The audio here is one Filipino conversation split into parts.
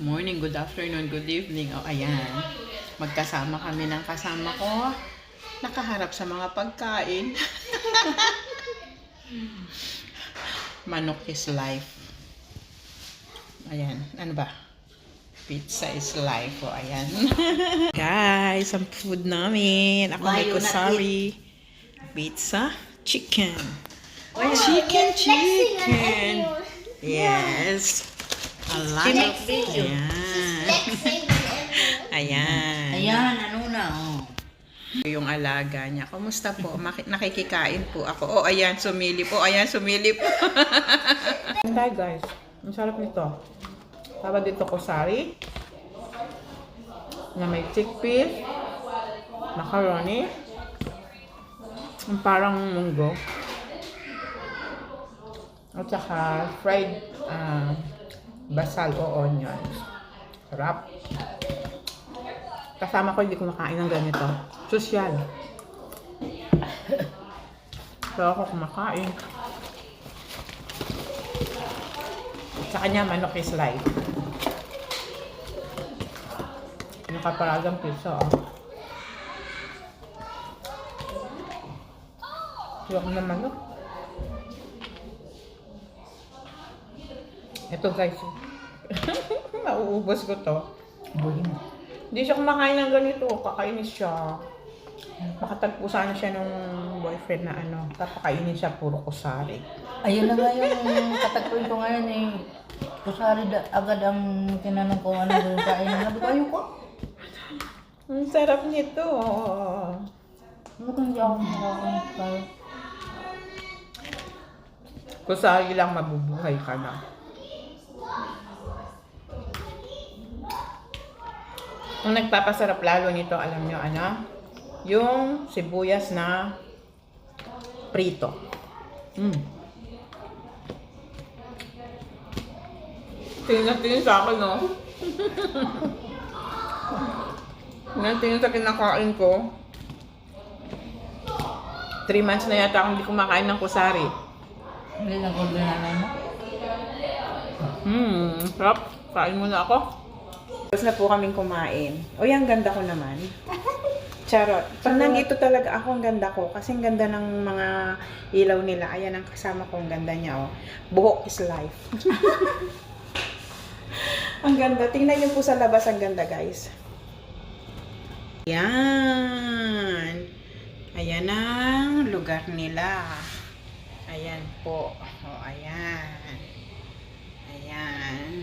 morning, good afternoon, good evening. O, ayan. Magkasama kami ng kasama ko. Nakaharap sa mga pagkain. Manok is life. Ayan. Ano ba? Pizza is life. O, ayan. Guys, ang food namin. Ako may kusari. Pizza, chicken. Chicken. Yes. A lot of ayan. Ayan. Ayan, ano na, oh. Yung alaga niya. Kumusta po? Nakikikain po ako. Oh, ayan, sumilip po. Ayan, sumilip. Hi guys. Ang sarap nito. Tawag dito kusari. Na may chickpeas. Macaroni. Yung parang munggo. At saka fried basal o onions. Sarap. Kasama ko hindi kumakain ng ganito. Sosyal. So ako kumakain. Sa kanya manok is life. Nakaparagang pizza. Yung na manok. Ito guys. Mauubos ko to. Hindi siya kumakain ng ganito. Kakainis siya. Makatagpo sana siya nung boyfriend na ano. Kapakainin siya puro kusari. Ayun na nga yung katagpuin ko ngayon eh. Kusari agad ang tinanong ko ano yung kain. Sabi ko, ayun ko. Ang sarap nito. Mukhang hindi ako makakain. Kusari lang mabubuhay ka na. Ang nagpapasarap lalo nito, alam nyo, ano? Yung sibuyas na prito. Tingin na tingin sa akin, no? Tingin sa kinakain ko. 3 months na yata akong hindi kumakain ng kusari. Hindi lang ko dinanay mo. Sarap. Kain muna ako. Tapos na po kaming kumain. O yan, ganda ko naman. Charot. Pag nandito talaga ako, ang ganda ko. Kasi ang ganda ng mga ilaw nila. Ayan ang kasama ko, ang ganda niya. Oh. Buhok is life. Ang ganda. Tingnan niyo po sa labas, ang ganda guys. Ayan. Ayan ang lugar nila. Ayan po. O, ayan. Ayan.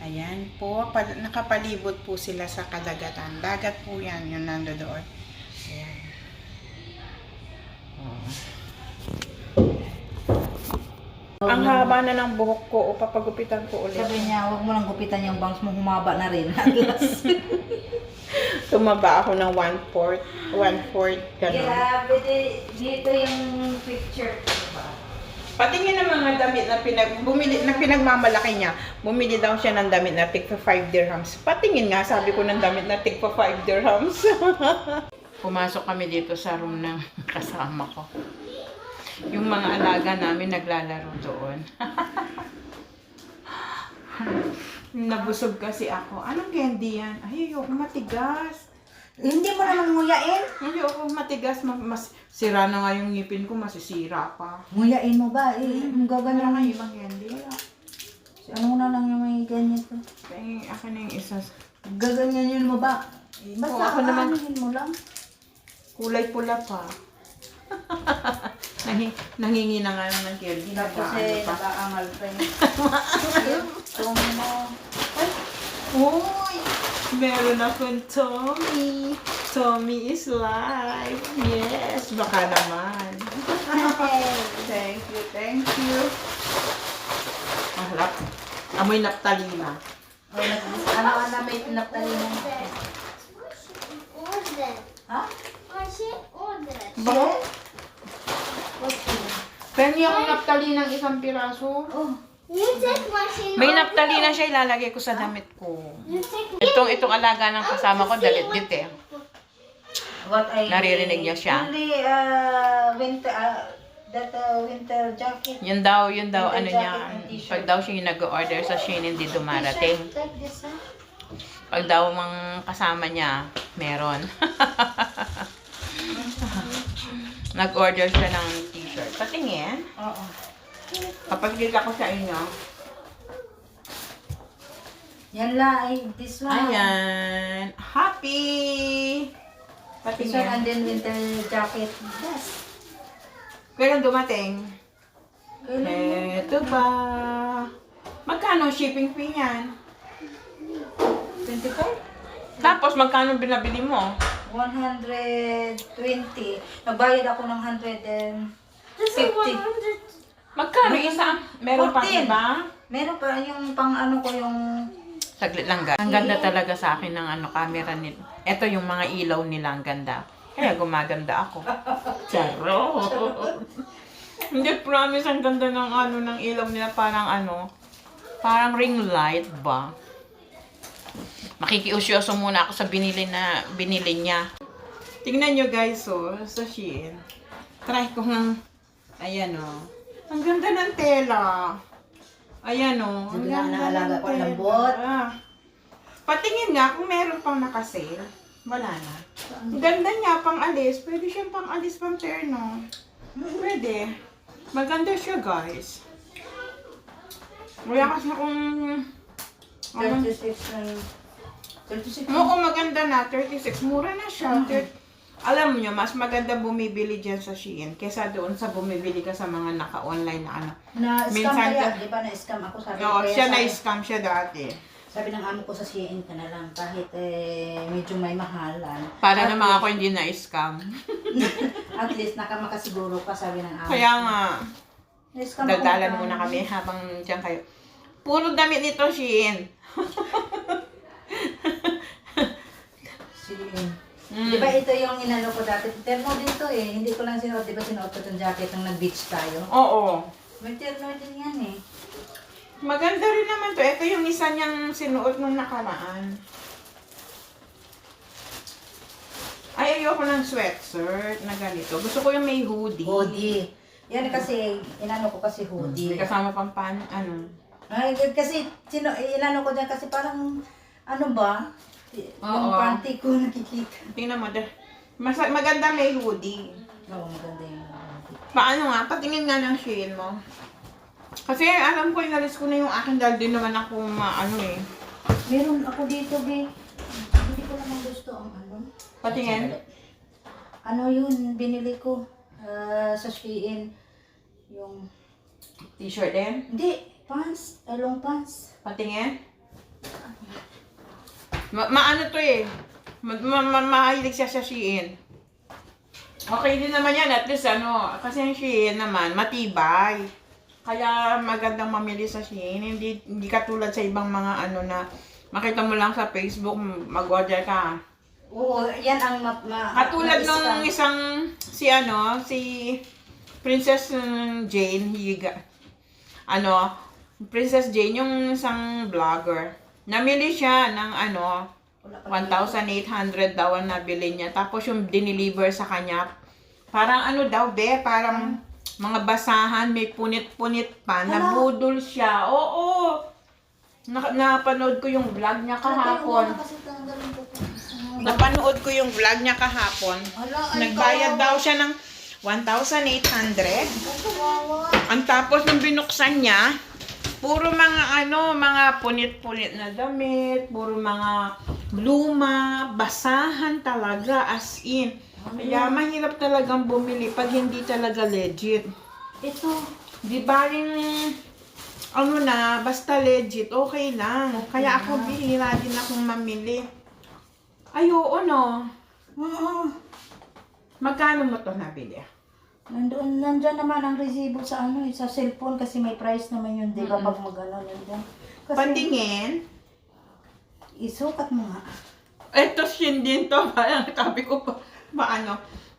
Ayan po, nakapalibot po sila sa kadagatan. Dagat po yan, yung nando doon. Ayan. Oh. Ang haba na ng buhok ko, o papagupitan ko ulit. Sabi niya, huwag mo nang gupitan yung bangs mo, humaba na rin. Tumaba ako ng 1/4, 1/4, gano'n. Grabe, dito yung picture. Patingin ng mga damit na pinagmamalaki niya. Bumili daw siya ng damit na tig 5 dirhams. Patingin nga, sabi ko ng damit na tig 5 dirhams. Pumasok kami dito sa room ng kasama ko. Yung mga alaga namin naglalaro doon. Nabusog kasi ako. Anong candy yan? Ay, ayoko, matigas. Hindi mo naman nguyain? Ayoko, matigas. Mas sira na nga yung ngipin ko, masisira pa. Nguyain mo ba? Ang gaganyan Wala na nga ibang candy. Ano na lang yung may ganyan to? Kaya akin na yung isa. Gaganyan mo ba? Basta ako naman mo lang. kulay pula pa. Nangingi na nga ng candy. Tapos eh, nakaangal pa yun. Tommy mo. Uy! Meron akong Tommy. Tommy is live. Yes, baka naman. Thank you, thank you. Ang harap. Amoy naptalina. Ano na may pinaptalina? Ha? Bakit? Pengi akong naptalina ng isang piraso. Oh. May naptalina siya, ilalagay ko sa damit ko. Itong alaga ng kasama ko, dalit-dit eh. What I Naririnig niya siya. Only that winter jacket. Yun daw, Winter ano jacket niya, and t-shirt. pag daw siya yung nag-order sa Shein, hindi dumarating. T-shirt like this, huh? Pag daw mang kasama niya, meron. Nag-order siya ng t-shirt. Patingin. Oo. Kapag dila ko sa inyo. Yan la, ay, this one. Ayan. Happy! This one and Patingin. then winter jacket. Yes. Kailan dumating? Kailan? Eto ba? Magkano shipping fee niyan? 25? Tapos magkano binabili mo? 120. Nagbayad ako ng 150. Magkano isa? Meron pa 14. ba? Meron pa yung pang ano ko yung... Saglit lang guys. Ang ganda talaga sa akin ng camera nila. Ito yung mga ilaw nila, ang ganda. Kaya gumaganda ako. Charo! Hindi, promise, ang ganda ng ng ilaw nila. Parang ring light ba? Makikiusyoso muna ako sa binili niya. Tingnan nyo guys, sa Shein. Try ko ng, ayan ang ganda ng tela. Ayan ang Sabi ganda nga, naalaga ng ko, tela. lambot. Patingin nga kung meron pang nakasale. Wala na. Ang ganda niya, pang alis. Pwede siyang pang alis, pang terno. Pwede. Maganda siya guys. Wala kasi akong... 36 na 36 Oo, maganda na. 36. Mura na siya. Alam mo nyo, mas maganda bumibili dyan sa Shein kesa doon sa bumibili ka sa mga naka-online na ano. Na-scam Minsan kaya, ka- di ba na-scam ako sabi Oo, kaya siya sabi- na-scam siya dati. Sabi ng amo ko sa CN ka na lang kahit medyo may mahalan. Para At naman ako hindi na-scam. At least makasiguro ka sabi ng amo. Kaya nga, Na-scam ako dagdalan ng- muna kami habang dyan kayo. Puro damit nito, Shein. CN. Di ba ito yung inano ko dati? Terno din to eh. Hindi ko lang sinuot. Di ba sinuot ko itong jacket nung nag-beach tayo? Oo. May terno din yan eh. Maganda rin naman to. Ito yung isa niyang sinuot nung nakaraan. Ay, ayoko ng sweatshirt na ganito. Gusto ko yung may hoodie. Hoodie. Yan kasi, inano ko kasi hoodie. Kasama pang Ay, kasi, inano ko dyan kasi parang, ano ba? Yung Oo. panty ko nakikita. Tingnan mo. Maganda may hoodie. Oo, maganda yung hoodie. Paano nga? Patingin nga ng Shein mo. Kasi alam ko, inalis ko na yung akin dahil din naman ako Meron ako dito, be. Hindi ko naman gusto ang ano. Patingin. Ano yun, binili ko sa Shein. Yung, T-shirt din. hindi, pants, long pants. Patingin. Maano to eh. Mahilig siya sa Shein. Okay din naman yan. At least kasi ang Shein naman, matibay. Kaya magandang mamili sa Shein. Hindi katulad sa ibang mga na makita mo lang sa Facebook, mag-order ka. Oo, yan ang Katulad nung isang, si Princess Jane Higa. Princess Jane, yung isang vlogger. Namili siya ng 1,800 daw ang nabili niya. Tapos yung dineliver sa kanya, parang parang mga basahan, may punit-punit pa. Nabudol siya. Oo. Napanood ko yung vlog niya kahapon. Napanood ko yung vlog niya kahapon. Nagbayad daw siya ng 1,800. Ang tapos nung binuksan niya, puro mga mga punit-punit na damit, puro mga luma, basahan talaga, as in. Kaya mahirap talagang bumili pag hindi talaga legit. Ito. Di ba rin, basta legit, okay lang. Kaya ako bihira din akong mamili. Ay, oo, no. Oo. Magkano mo to nabili? Nandyan naman ang resibo sa sa cellphone kasi may price naman yun, di ba? Pag mag-ano, nandyan. Kasi, Patingin. isukat mo nga. Ito Shein din to. Parang sabi ko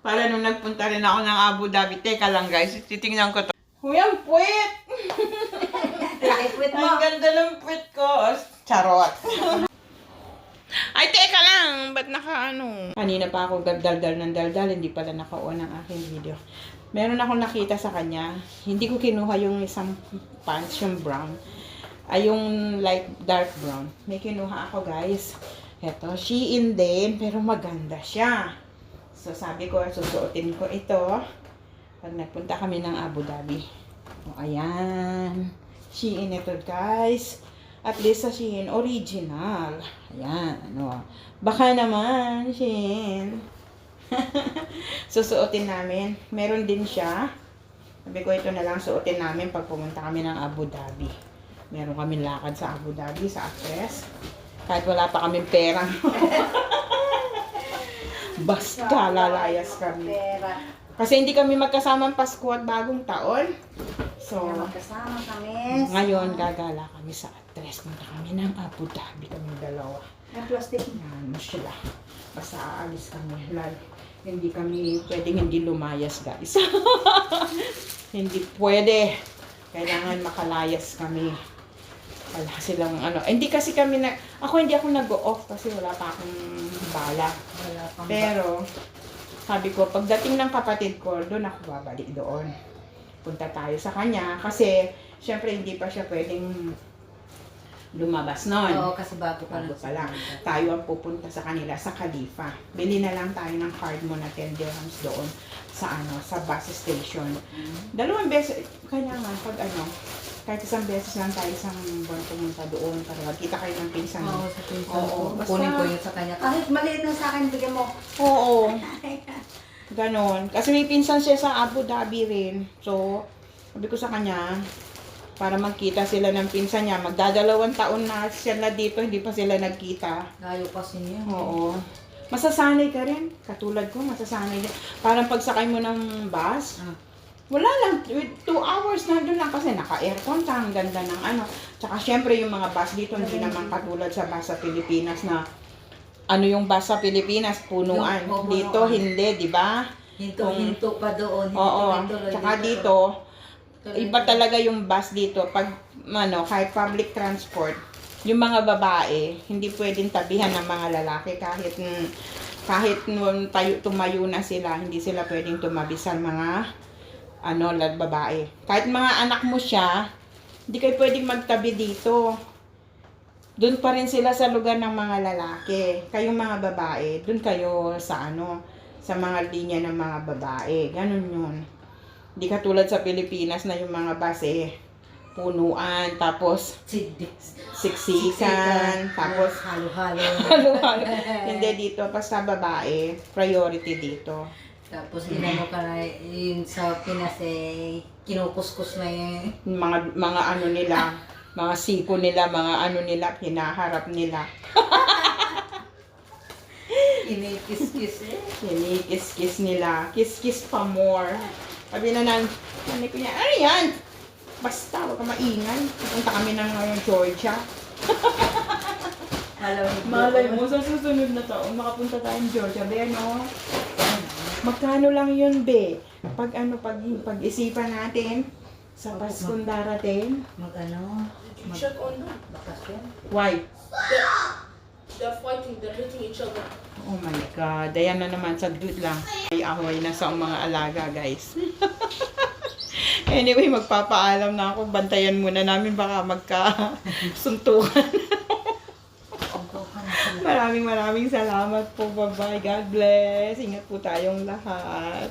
para nung nagpunta rin ako ng Abu Dhabi. Teka lang guys, titingnan ko to. Huy, ang puwet! Wait mo. Ang ganda ng puwet ko. Charot. Ay, teka lang. Ba't Kanina pa ako daldal ng daldal. Hindi pala naka-on ang aking video. Meron akong nakita sa kanya. Hindi ko kinuha yung isang pants, yung brown. Ay, yung light dark brown. May kinuha ako, guys. Ito, Shein din, pero maganda siya. So, sabi ko, susuotin ko ito pag nagpunta kami ng Abu Dhabi. O, ayan. Shein ito, guys. At least sa Shein, original. Ayan, ano. Baka naman, Shein. Susuotin namin. Meron din siya. Sabi ko, ito na lang suotin namin pag pumunta kami ng Abu Dhabi. Meron kami lakad sa Abu Dhabi, sa Actress. Kahit wala pa kaming pera. Basta lalayas kami. Pera. Kasi hindi kami magkasamang Pasko at Bagong Taon. So, Kaya magkasama kami. ngayon gagala kami sa Actress. Punta kami ng Abu Dhabi kami dalawa. Ang plastic. Yan, sila. Basta aalis kami. Hindi kami pwedeng hindi lumayas, guys. Hindi pwede. Kailangan makalayas kami. Wala silang ano. Hindi kasi kami hindi ako nag-go-off kasi wala pa akong bala. Wala pang Pero, sabi ko, pagdating ng kapatid ko, doon ako babalik doon. Punta tayo sa kanya. Kasi, syempre, hindi pa siya pwedeng lumabas noon. Oo, kasi bago pa Bago pa lang. Tayo ang pupunta sa kanila sa Khalifa. Bili na lang tayo ng card mo na 10 dirhams doon sa sa bus station. Dalawang beses, kaya nga, kahit isang beses lang tayo isang buwan pumunta doon para magkita kayo ng pinsan mo. Oo, sa pinsan Oo, ko. basta- Kunin ko yun sa kanya. Kahit maliit na sa akin, bigyan mo. Oo. Ganon. Kasi may pinsan siya sa Abu Dhabi rin. So, sabi ko sa kanya, para magkita sila ng pinsan niya. Magdadalawang taon na siya na dito, hindi pa sila nagkita. Layo kasi niya. Oo. Masasanay ka rin. Katulad ko, masasanay din. Parang pagsakay mo ng bus, wala lang, 2 hours nandun lang kasi naka-aircon ka, ang ganda ng Tsaka syempre yung mga bus dito, hindi naman katulad sa bus sa Pilipinas na yung bus sa Pilipinas, punuan. Yung punuan. Dito, hindi, di ba? Hinto pa doon. Oo. Hinto-hinto. Tsaka dito, iba talaga yung bus dito. Pag, kahit public transport, yung mga babae, hindi pwedeng tabihan ng mga lalaki kahit tumayo na sila, hindi sila pwedeng tumabi sa mga babae. Kahit mga anak mo siya, hindi kayo pwedeng magtabi dito. Doon pa rin sila sa lugar ng mga lalaki. Kayong mga babae, doon kayo sa sa mga linya ng mga babae. Ganun yun. Hindi katulad sa Pilipinas na yung mga bus punuan, tapos siksikan, tapos halo-halo. halo-halo. Hindi dito, basta babae, priority dito. Tapos inano ka na yung sa Pinas kinukuskus na yung Mga nila, mga siko nila, mga nila, hinaharap nila. kinikis-kis Kinikis-kis nila. Kiss-kiss pa more. Sabi na nanay ko niya, ano yan? Basta, huwag ka maingay. Pupunta kami ng Georgia. Malay mo, sa susunod na taon, makapunta tayong Georgia. Be, magkano lang yun, be? Pag-isipan natin, sa Paskong darating. Check on them. Bakasyon. Why? They're fighting. They're hitting each other. Oh my God. Ayan na naman, saglit lang. Ay, ahoy na sa mga alaga, guys. Anyway, magpapaalam na ako. Bantayan muna namin, baka magkasuntukan. Maraming salamat po. Bye-bye. God bless. Ingat po tayong lahat.